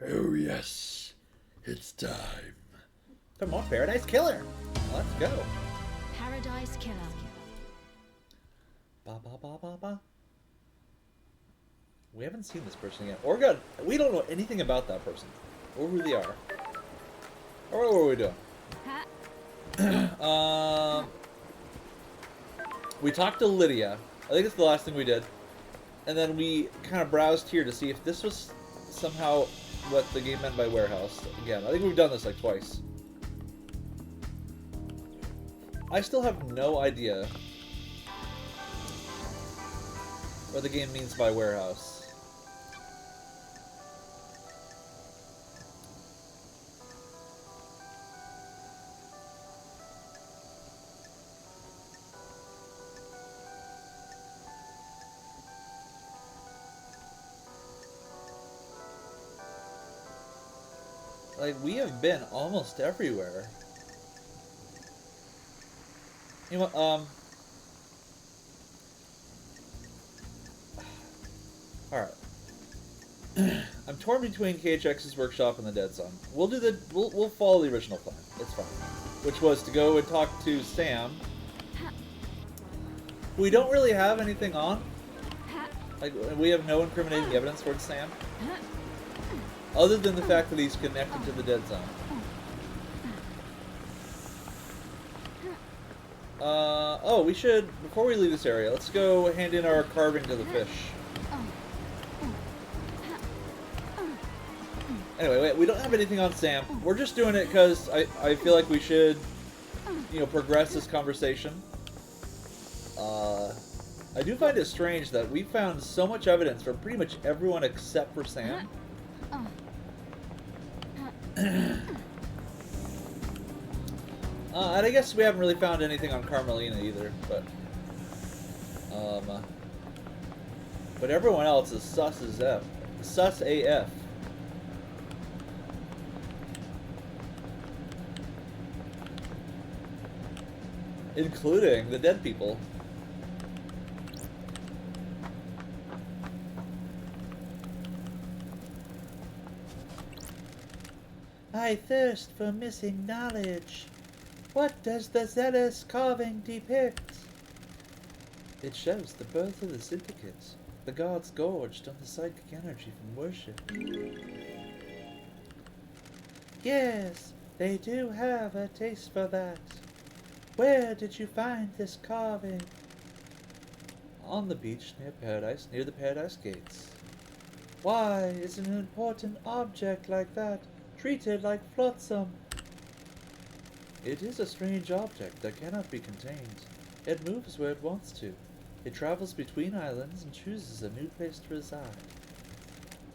Oh yes, it's time. Come on, Paradise Killer. Let's go. Paradise Killer. Ba ba ba ba ba. We haven't seen this person yet. We don't know anything about that person. Or who they are. Or what were we doing? We talked to Lydia. I think it's the last thing we did. And then we kind of browsed here to see if this was somehow what the game meant by warehouse. Again, I think we've done this like twice. I still have no idea what the game means by warehouse. Like, we have been almost everywhere. You know what, alright. I'm torn between KHX's workshop and the Dead Zone. We'll follow the original plan. It's fine. Which was to go and talk to Sam. We don't really have anything on. Like, we have no incriminating evidence towards Sam. Other than the fact that he's connected to the Dead Zone. Oh, we should, before we leave this area, let's go hand in our carving to the fish. Anyway, wait, we don't have anything on Sam. We're just doing it because I feel like we should, progress this conversation. I do find it strange that we found so much evidence for pretty much everyone except for Sam. And I guess we haven't really found anything on Carmelina either, but everyone else is sus as F. Sus AF. Including the dead people. I thirst for missing knowledge. What does the zealous carving depict? It shows the birth of the syndicate. The gods gorged on the psychic energy from worship. Yes, they do have a taste for that. Where did you find this carving? On the beach near the Paradise Gates. Why is an important object like that treated like flotsam? It is a strange object that cannot be contained. It moves where it wants to. It travels between islands and chooses a new place to reside.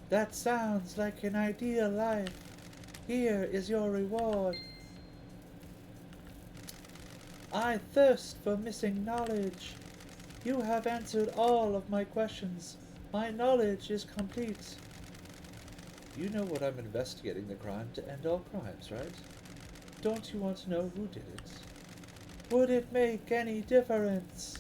That sounds like an ideal life. Here is your reward. I thirst for missing knowledge. You have answered all of my questions. My knowledge is complete. You know what I'm investigating, the crime to end all crimes, right? Don't you want to know who did it? Would it make any difference?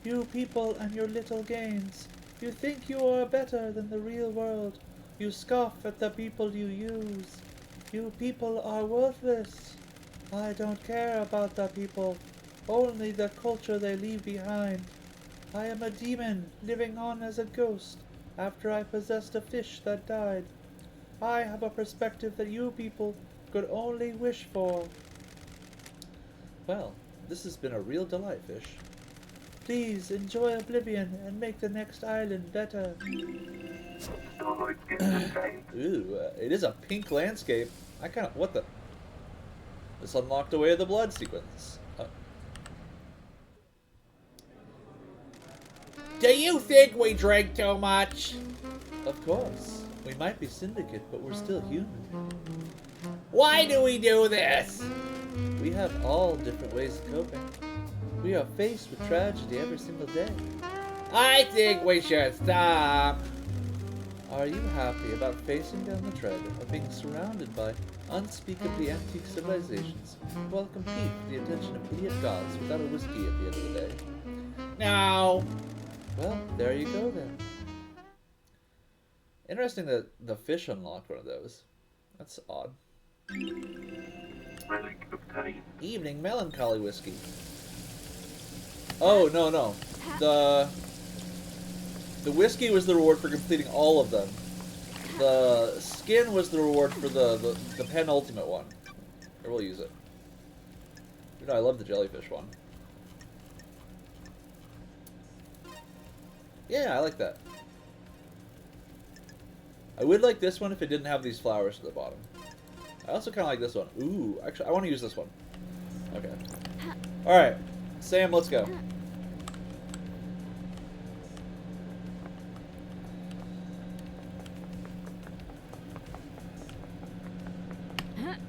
You people and your little games. You think you are better than the real world. You scoff at the people you use. You people are worthless. I don't care about the people, only the culture they leave behind. I am a demon living on as a ghost after I possessed a fish that died. I have a perspective that you people could only wish for. Well, this has been a real delight, Fish. Please enjoy Oblivion and make the next island better. Ooh, it is a pink landscape. What the? This unlocked away the blood sequence. Do you think we drink too much? Of course. We might be syndicate, but we're still human. Why do we do this? We have all different ways of coping. We are faced with tragedy every single day. I think we should stop. Are you happy about facing down the dread of being surrounded by unspeakably antique civilizations while compete for the attention of idiot gods without a whiskey at the end of the day? No. Well, there you go then. Interesting that the fish unlocked one of those. That's odd. Relic of time. Evening melancholy whiskey. Oh, no. The whiskey was the reward for completing all of them. The skin was the reward for the penultimate one. I will use it. You know, I love the jellyfish one. Yeah, I like that. I would like this one if it didn't have these flowers at the bottom. I also kind of like this one. Ooh, actually, I want to use this one. Okay. Alright. Sam, let's go.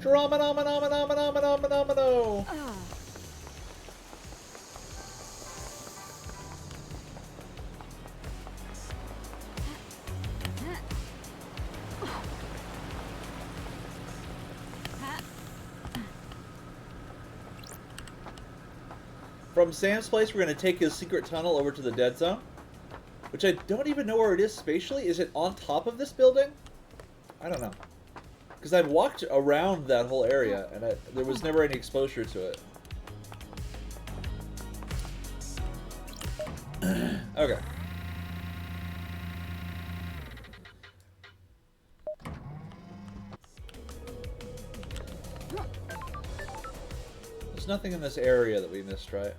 Drama-nomino. From Sam's place, we're going to take his secret tunnel over to the dead zone, which I don't even know where it is spatially. Is it on top of this building? I don't know. Because I've walked around that whole area, and there was never any exposure to it. Okay. There's nothing in this area that we missed, right?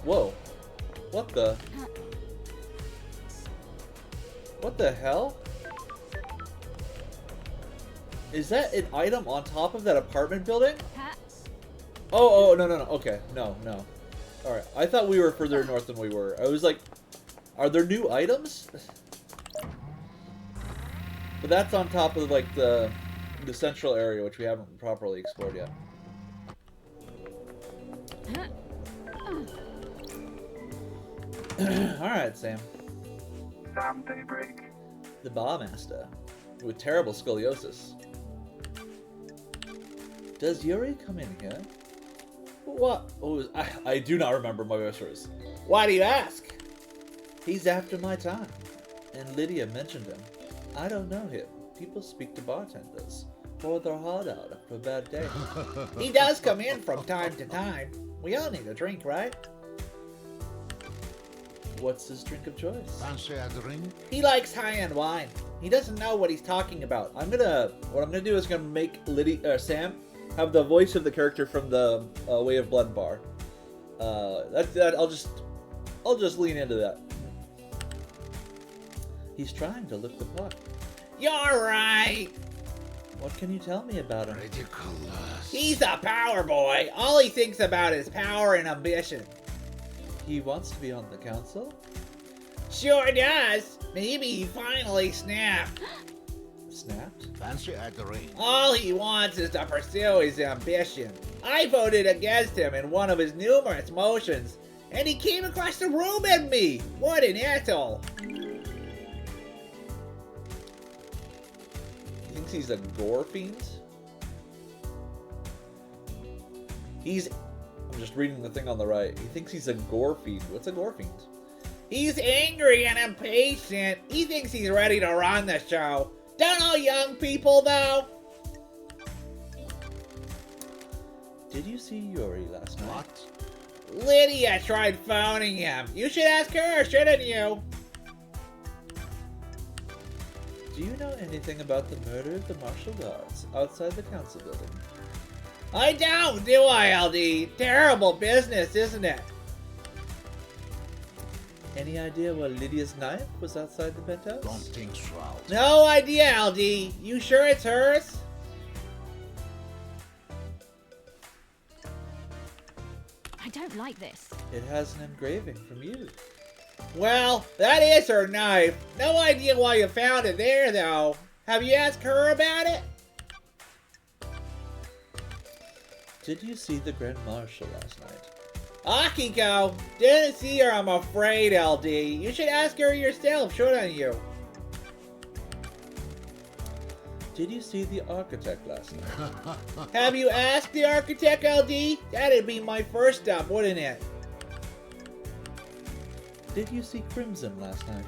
Whoa. What the? What the hell? Is that an item on top of that apartment building? Oh, no. Okay, no. Alright, I thought we were further north than we were. I was like, are there new items? But that's on top of, like, the central area, which we haven't properly explored yet. Alright, Sam. Sam Daybreak. The barmaster. With terrible scoliosis. Does Yuri come in here? What? Oh, I do not remember my voice. Why do you ask? He's after my time. And Lydia mentioned him. I don't know him. People speak to bartenders. Pour their heart out after a bad day. He does come in from time to time. We all need a drink, right? What's his drink of choice? Fancy a drink? He likes high-end wine. He doesn't know what he's talking about. What I'm gonna do is gonna make Sam have the voice of the character from the Way of Blood bar. I'll just lean into that. He's trying to look the part. You're right. What can you tell me about him? Ridiculous. He's a power boy. All he thinks about is power and ambition. He wants to be on the council? Sure does. Maybe he finally snapped. Snapped? Fancy a drink? All he wants is to pursue his ambition. I voted against him in one of his numerous motions, and he came across the room at me. What an asshole. He thinks he's a gore fiend? I'm just reading the thing on the right. He thinks he's a gore fiend. What's a gore fiend? He's angry and impatient. He thinks he's ready to run the show. Don't all young people, though? Did you see Yuri last night? What? Lydia tried phoning him. You should ask her, shouldn't you? Do you know anything about the murder of the martial guards outside the council building? I don't, do I, LD? Terrible business, isn't it? Any idea why Lydia's knife was outside the penthouse? Don't think so. No idea, LD. You sure it's hers? I don't like this. It has an engraving from you. Well, that is her knife. No idea why you found it there, though. Have you asked her about it? Did you see the Grand Marshal last night? Akiko, didn't see her, I'm afraid, LD. You should ask her yourself, shouldn't you? Did you see the architect last night? Have you asked the architect, LD? That'd be my first stop, wouldn't it? Did you see Crimson last night?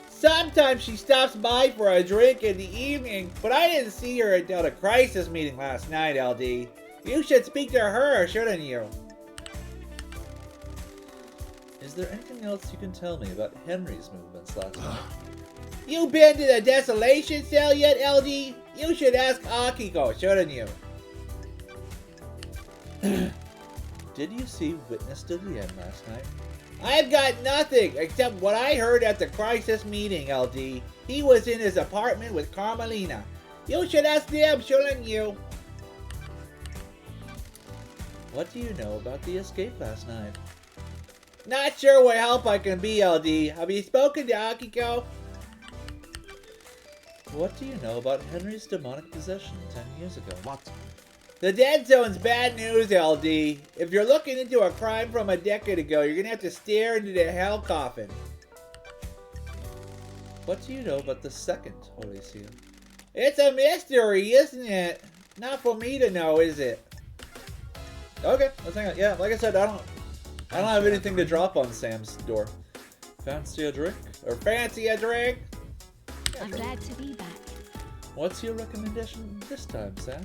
Sometimes she stops by for a drink in the evening, but I didn't see her until the crisis meeting last night, LD. You should speak to her, shouldn't you? Is there anything else you can tell me about Henry's movements last night? You been to the desolation cell yet, LD? You should ask Akiko, shouldn't you? Did you see Witness to the End last night? I've got nothing except what I heard at the crisis meeting, LD. He was in his apartment with Carmelina. You should ask them, shouldn't you? What do you know about the escape last night? Not sure what help I can be, LD. Have you spoken to Akiko? What do you know about Henry's demonic possession 10 years ago? What? The Dead Zone's bad news, LD. If you're looking into a crime from a decade ago, you're gonna have to stare into the hell coffin. What do you know about the second Holy Seal? It's a mystery, isn't it? Not for me to know, is it? Okay, let's hang on. Yeah, like I said, I don't have anything to drop on Sam's door. Fancy a drink? Or fancy a drink? I'm glad to be back. What's your recommendation this time, Sam?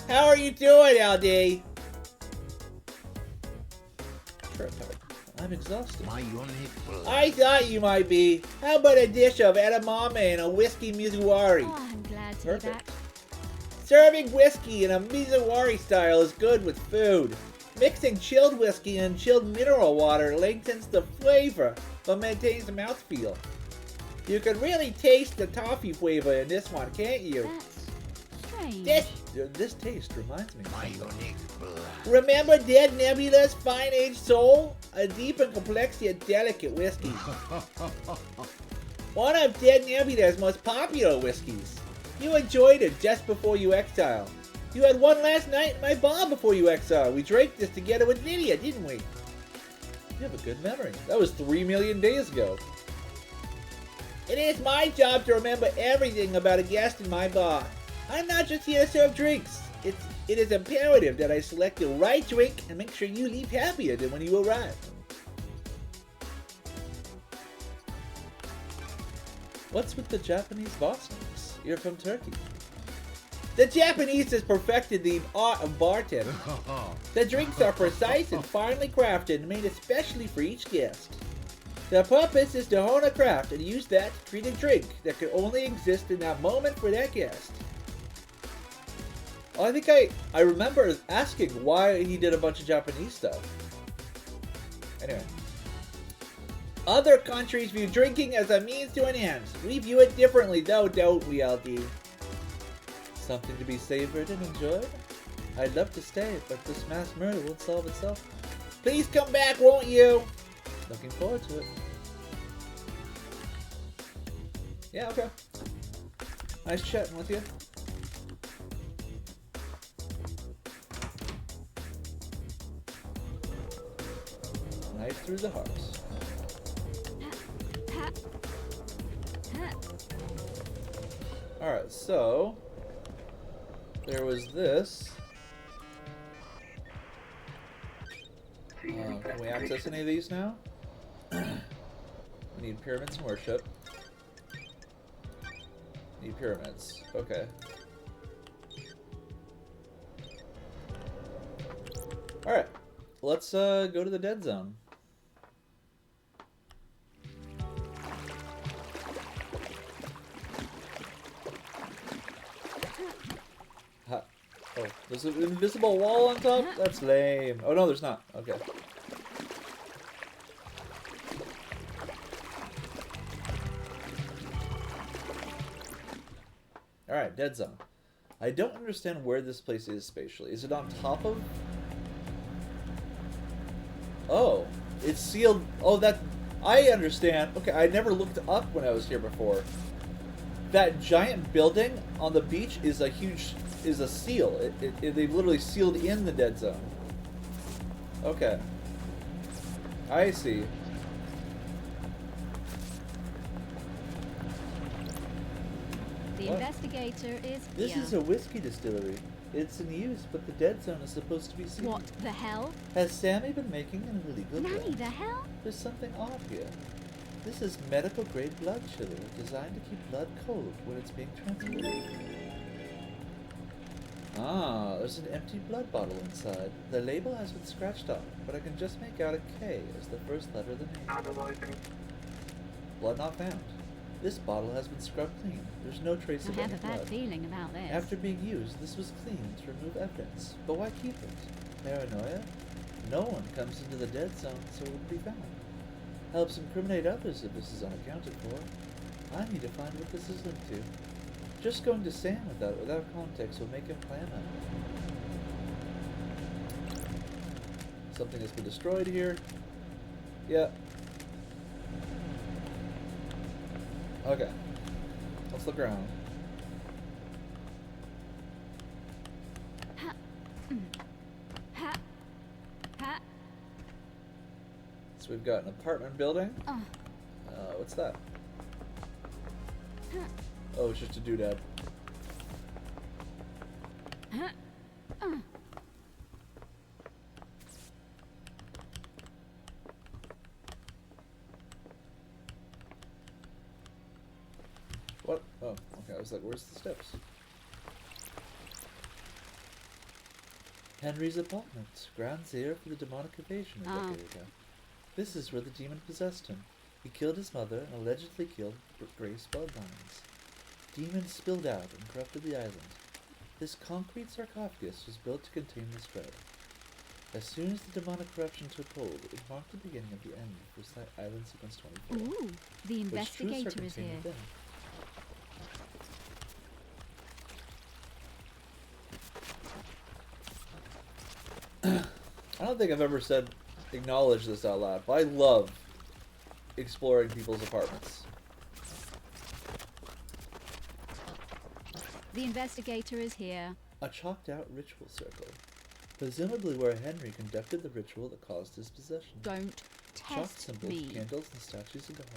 How are you doing, LD? Sure, I'm exhausted. My unique blood. I thought you might be. How about a dish of edamame and a whiskey mizuwari? Oh, I'm glad to Perfect. be back. Serving whiskey in a mizuwari style is good with food. Mixing chilled whiskey and chilled mineral water lengthens the flavor, but maintains the mouthfeel. You can really taste the toffee flavor in this one, can't you? That's strange. This taste reminds me of My something. unique blood. Remember Dead Nebula's Fine-Aged Soul? A deep and complex yet delicate whiskey. One of Dead Nebula's most popular whiskeys. You enjoyed it just before you exiled. You had one last night in my bar before you exiled. We drank this together with Lydia, didn't we? You have a good memory. That was 3 million days ago. It is my job to remember everything about a guest in my bar. I'm not just here to serve drinks. It is imperative that I select the right drink and make sure you leave happier than when you arrive. What's with the Japanese Bosnians? You're from Turkey. The Japanese has perfected the art of bartending. The drinks are precise and finely crafted and made especially for each guest. The purpose is to hone a craft and use that to create a drink that could only exist in that moment for that guest. Oh, I think I remember asking why he did a bunch of Japanese stuff. Anyway. Other countries view drinking as a means to an end. We view it differently though, don't we, LD? Something to be savored and enjoyed? I'd love to stay, but this mass murder won't solve itself. Please come back, won't you? Looking forward to it. Yeah, okay. Nice chatting with you. Knife through the heart. Alright, so there was this. Can we access any of these now? We need pyramids and worship. Need pyramids. Okay. Alright. Let's go to the dead zone. Oh, there's an invisible wall on top? That's lame. Oh no, there's not. Okay. Alright, dead zone. I don't understand where this place is spatially. Is it on top of... Oh, it's sealed. Oh, that... I understand. Okay, I never looked up when I was here before. That giant building on the beach is a huge... is a seal. They've literally sealed in the dead zone. Okay. I see. The What? investigator is This here. is a whiskey distillery. It's in use, but the dead zone is supposed to be sealed. What the hell? Has Sammy been making an illegal Nanny, blend? the hell? There's something odd here. This is medical grade blood chiller designed to keep blood cold when it's being transported. Ah, there's an empty blood bottle inside. The label has been scratched off, but I can just make out a K as the first letter of the name. Analyzing. Blood not found. This bottle has been scrubbed clean. There's no trace I of have any a bad blood. feeling about this. After being used, this was cleaned to remove evidence. But why keep it? Paranoia? No one comes into the dead zone, so it will be found. Helps incriminate others if this is unaccounted for. I need to find what this is linked to. Just going to Sam without context will make him plan on it. Something has been destroyed here. Yeah. Okay. Let's look around. Ha. Ha. Ha. So we've got an apartment building. Uh. What's that? Huh. Oh, it's just a doodad. Huh. What? Oh, okay. I was like, where's the steps? Henry's apartment. Ground zero for the demonic invasion a Oh. decade ago. This is where the demon possessed him. He killed his mother and allegedly killed Grace bloodlines. Demons spilled out and corrupted the island. This concrete sarcophagus was built to contain the spread. As soon as the demonic corruption took hold, it marked the beginning of the end for Island Sequence 24. Ooh, the which truths are investigator is contained here. within. I don't think I've ever acknowledged this out loud, but I love exploring people's apartments. The investigator is here. A chalked out ritual circle. Presumably where Henry conducted the ritual that caused his possession. Don't Chalk test symbols, me. candles, and statues of gods.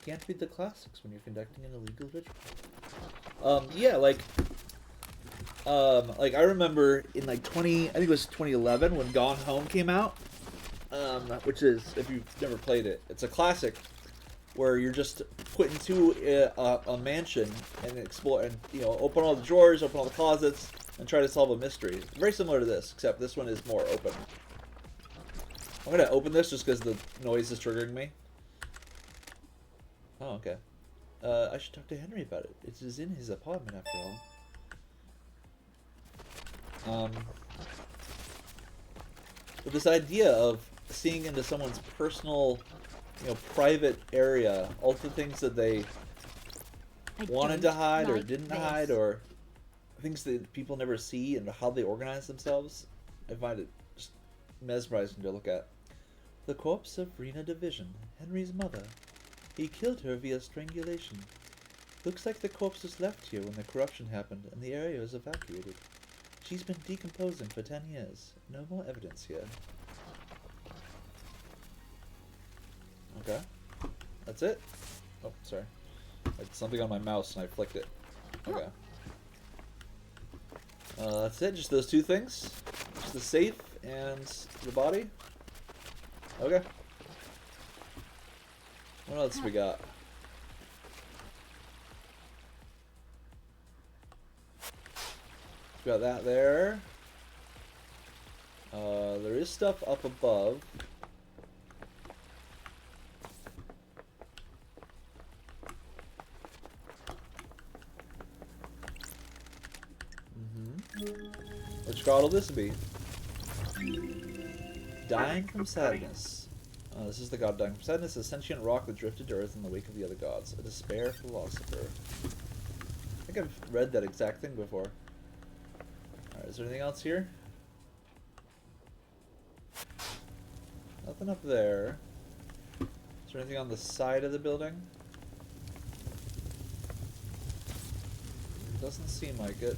Can't read the classics when you're conducting an illegal ritual. Yeah, like I remember in like I think it was 2011 when Gone Home came out. Which is, if you've never played it, it's a classic where you're just put into a mansion and explore and open all the drawers, open all the closets, and try to solve a mystery. It's very similar to this, except this one is more open. I'm gonna open this just because the noise is triggering me. Oh, okay. I should talk to Henry about it. It is in his apartment after all. But this idea of seeing into someone's personal, private area, all the things that they I wanted don't to hide or like didn't this. hide, or things that people never see and how they organize themselves, I find it just mesmerizing to look at. The corpse of Rena Division, Henry's mother. He killed her via strangulation. Looks like the corpse was left here when the corruption happened and the area was evacuated. She's been decomposing for 10 years. No more evidence here. Okay. That's it? Oh, sorry. I had something on my mouse and I flicked it. Okay. That's it? Just those two things? Just the safe and the body? Okay. What else we got? Got that there. There is stuff up above. Which god will this be? Dying from sadness. This is the god dying from sadness, a sentient rock that drifted to earth in the wake of the other gods. A despair philosopher. I think I've read that exact thing before. Alright, is there anything else here? Nothing up there. Is there anything on the side of the building? Doesn't seem like it.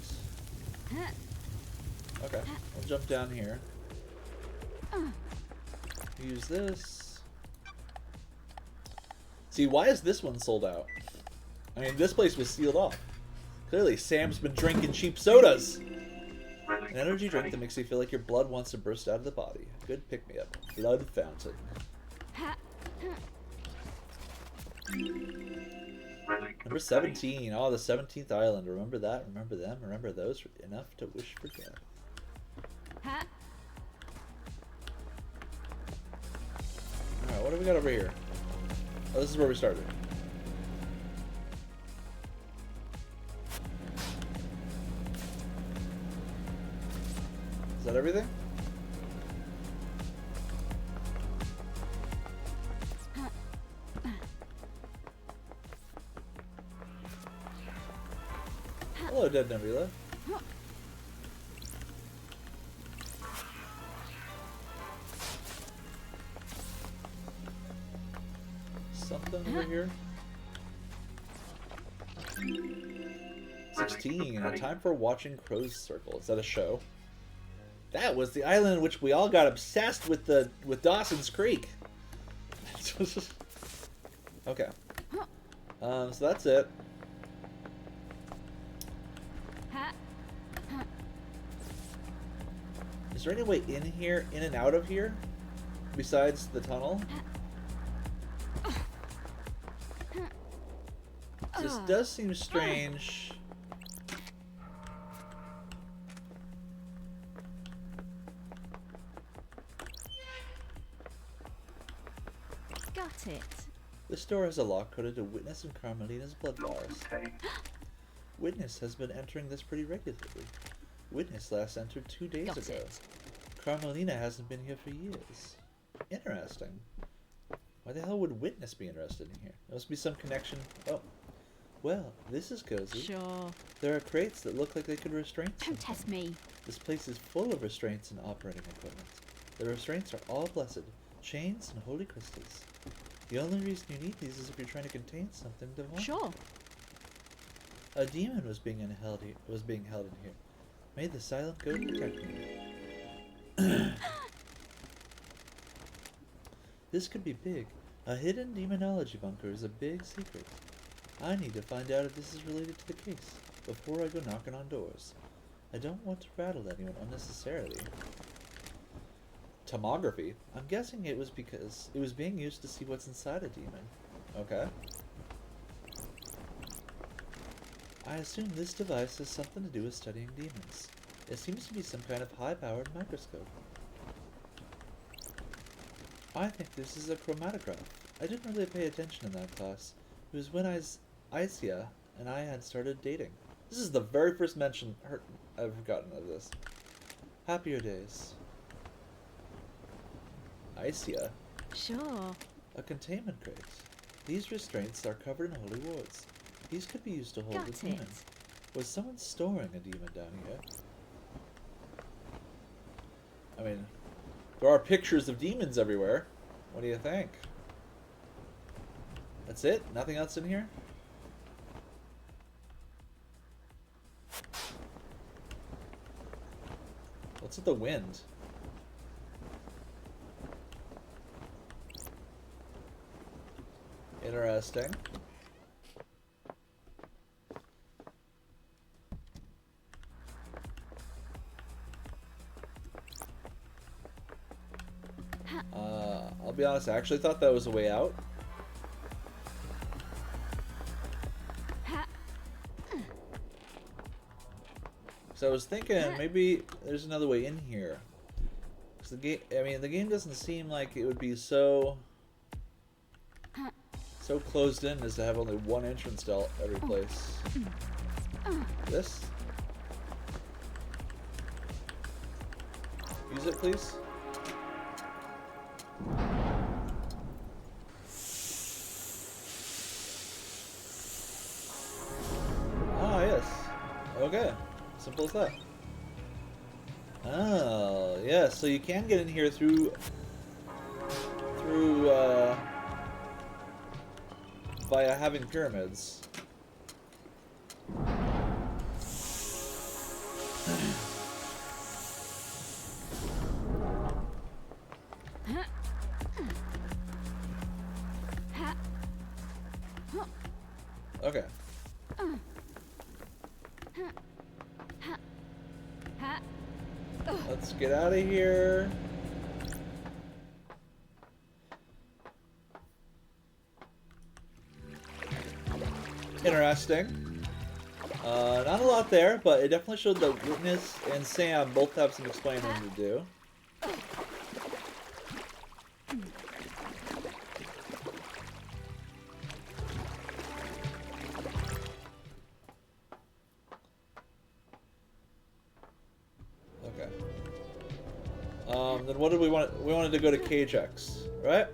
Okay, I'll jump down here. Use this. See, why is this one sold out? I mean, this place was sealed off. Clearly, Sam's been drinking cheap sodas. An energy drink that makes you feel like your blood wants to burst out of the body. Good pick-me-up. Blood fountain. Number 17. Oh, the 17th island. Remember that? Remember them? Remember those? Enough to wish for death. Alright, what do we got over here? Oh, this is where we started. Is that everything? Hello, Dead Nebula. Something over here. 16. Time for watching Crow's Circle. Is that a show? That was the island in which we all got obsessed with Dawson's Creek. Okay. So that's it. Is there any way in here, in and out of here, besides the tunnel? This does seem strange. Got it. This door has a lock coded to Witness and Carmelina's blood bars. Witness has been entering this pretty regularly. Witness last entered 2 days Got ago. it. Carmelina hasn't been here for years. Interesting. Why the hell would Witness be interested in here? There must be some connection. Oh. Well, this is cozy. Sure. There are crates that look like they could restrain Don't something. test me. This place is full of restraints and operating equipment. The restraints are all blessed. Chains and holy crystals. The only reason you need these is if you're trying to contain something divine. Sure. A demon was being held in here. May the silent goat protect me. This could be big. A hidden demonology bunker is a big secret. I need to find out if this is related to the case before I go knocking on doors. I don't want to rattle anyone unnecessarily. Tomography? I'm guessing it was because it was being used to see what's inside a demon. Okay. I assume this device has something to do with studying demons. It seems to be some kind of high-powered microscope. I think this is a chromatograph. I didn't really pay attention in that class. It was when Isia and I had started dating. This is the very first mention I've gotten of this. Happier days. Isia. Sure. A containment crate. These restraints are covered in holy wards. These could be used to hold Got a demon. it. Was someone storing a demon down here? I mean, there are pictures of demons everywhere. What do you think? That's it? Nothing else in here? What's with the wind? Interesting. I'll be honest, I actually thought that was a way out. So I was thinking maybe there's another way in here. 'Cause the game, I mean, the game doesn't seem like it would be so closed in as to have only one entrance to every place. This? Use it, please. Ah, yes. Okay. Simple as that. Oh, yeah, so you can get in here through via having pyramids. Okay. Let's get out of here. Interesting. Not a lot there, but it definitely showed that Witness and Sam both have some explaining to do. Okay. Then what did we want? We wanted to go to KHX, right?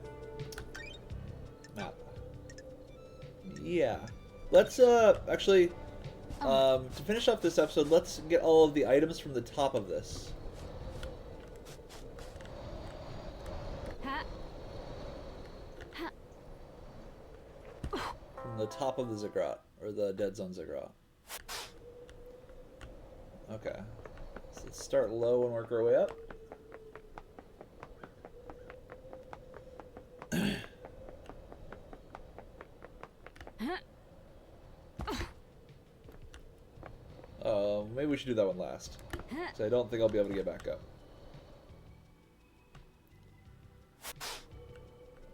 Map. Yeah. Let's actually to finish off this episode, let's get all of the items from the top of this. From the top of the ziggurat, or the dead zone ziggurat. Okay. So let's start low and work our way up. Maybe we should do that one last. So I don't think I'll be able to get back up.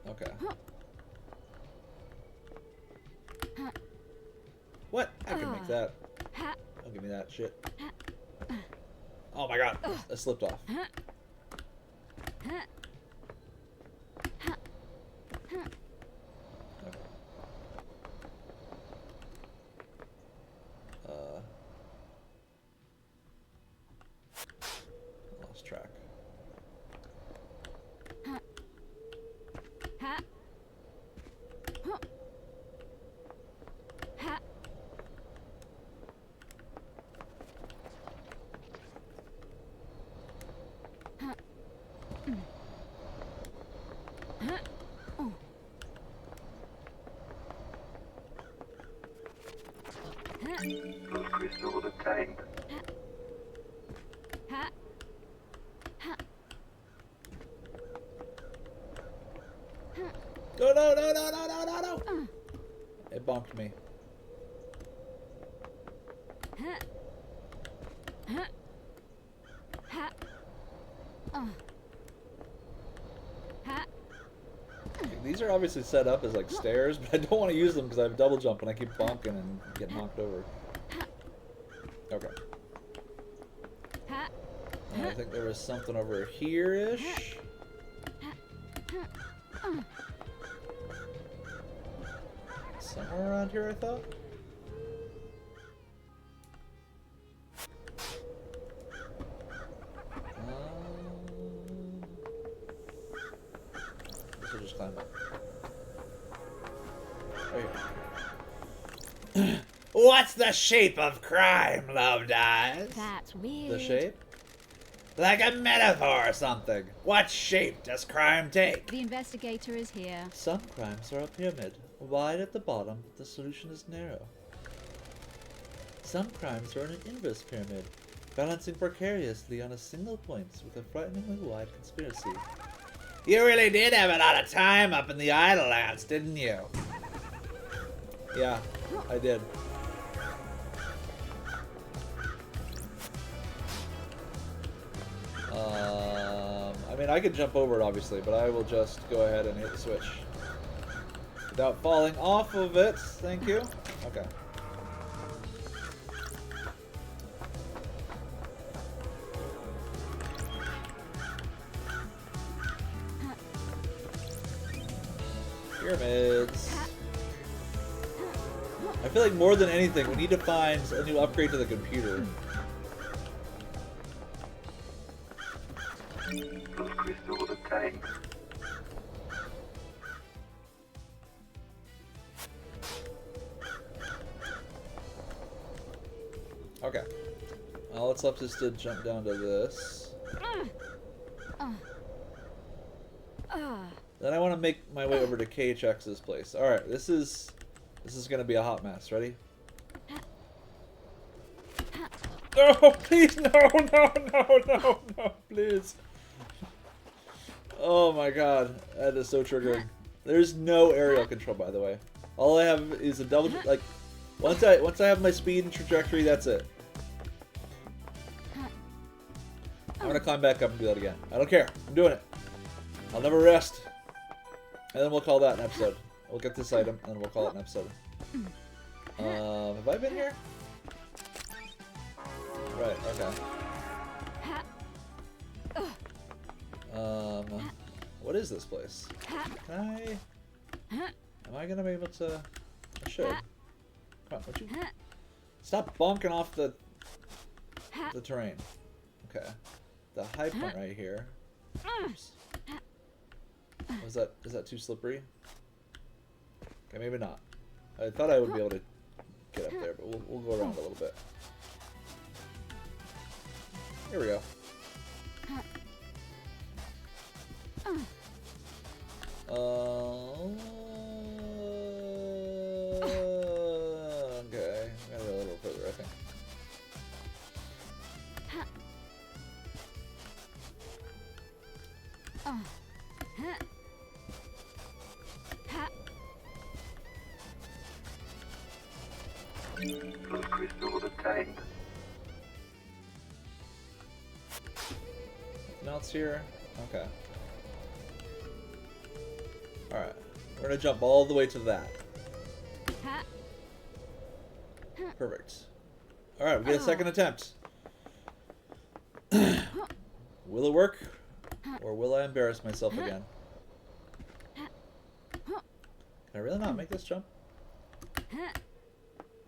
Okay. What? I can make that. Don't give me that shit. Oh my god, I slipped off. Okay. Lost track. Those crystals obtained. No, no, no, no, no, no, no, no! It bonked me. These are obviously set up as like stairs, but I don't want to use them because I have double jump and I keep bonking and get knocked over. Okay. And I think there was something over here-ish. Somewhere around here, I thought. This will just climb up. There you go. What's the shape of crime, loved eyes? That's weird. The shape? Like a metaphor or something. What shape does crime take? The investigator is here. Some crimes are a pyramid. Wide at the bottom, the solution is narrow. Some crimes are in an inverse pyramid, balancing precariously on a single point with a frighteningly wide conspiracy. You really did have a lot of time up in the Idlelands, didn't you? Yeah, I did. I mean, I could jump over it, obviously, but I will just go ahead and hit the switch. Without falling off of it, thank you. Okay. Pyramids. I feel like more than anything, we need to find a new upgrade to the computer. Those crystals obtained. Okay. All that's left is to jump down to this. Then I want to make my way over to KHX's place. Alright, this is gonna be a hot mess. Ready? No, please, no, no, no, no, no, please. Oh my god, that is so triggering. There's no aerial control, by the way. All I have is a double, like, once I have my speed and trajectory, that's it. I'm gonna climb back up and do that again. I don't care. I'm doing it. I'll never rest. And then we'll call that an episode. We'll get this item, and then we'll call it an episode. Have I been here? Right, okay. What is this place? Can I... Am I gonna be able to... I should. Come on, would you... Stop bonking off the terrain. Okay. The high point right here. Oops. Is that too slippery? Okay, maybe not. I thought I would be able to get up there, but we'll go around a little bit. Here we go. Okay, gotta go a little further, I think. Those crystals obtained. Nothing else here? Okay. Alright. We're gonna jump all the way to that. Perfect. Alright, we get a second attempt. Will it work? Or will I embarrass myself again? Can I really not make this jump?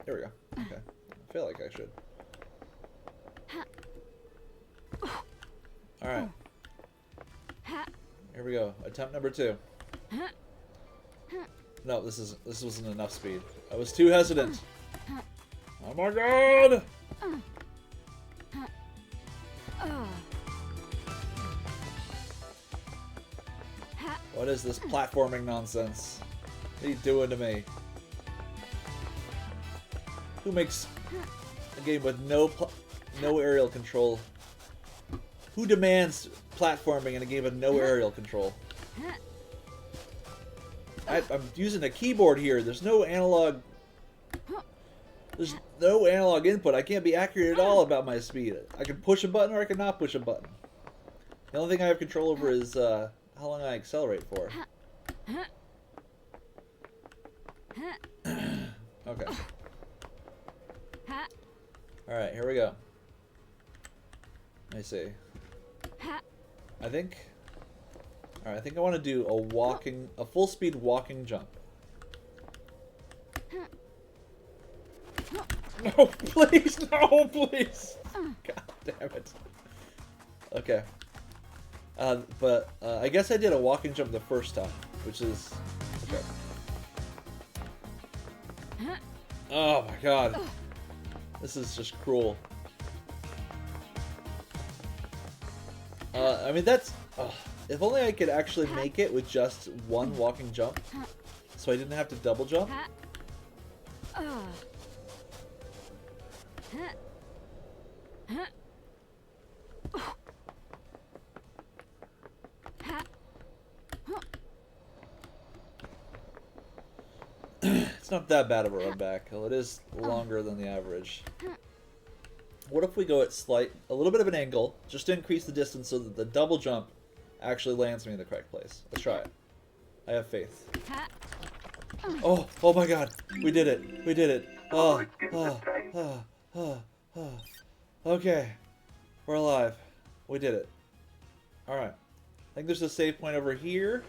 There we go. Okay. I feel like I should. Alright. Here we go. Attempt number 2. No, this wasn't enough speed. I was too hesitant. Oh my god! What is this platforming nonsense? What are you doing to me? Who makes a game with no aerial control? Who demands platforming in a game with no aerial control? I'm using a keyboard here. There's no analog. There's no analog input. I can't be accurate at all about my speed. I can push a button or I can not push a button. The only thing I have control over is how long I accelerate for. Okay. Alright, here we go. Let me see. I think... Alright, I think I want to do a full speed walking jump. No, please, no, please! God damn it. Okay. But I guess I did a walking jump the first time, which is... Okay. Oh my god. This is just cruel. I mean, that's... if only I could actually make it with just one walking jump, so I didn't have to double jump. It's not that bad of a run back, though it is longer than the average. What if we go at a little bit of an angle, just to increase the distance so that the double jump actually lands me in the correct place? Let's try it. I have faith. Oh, oh my god, we did it, we did it. Okay, we're alive. We did it. Alright, I think there's a save point over here.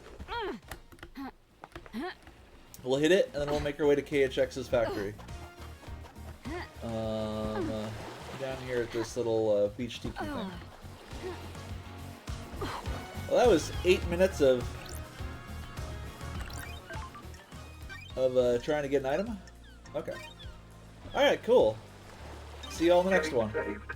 We'll hit it, and then we'll make our way to KHX's factory. Down here at this little beach tiki thing. Well, that was 8 minutes of trying to get an item. Okay. Alright, cool. See you all in the next one. Saved.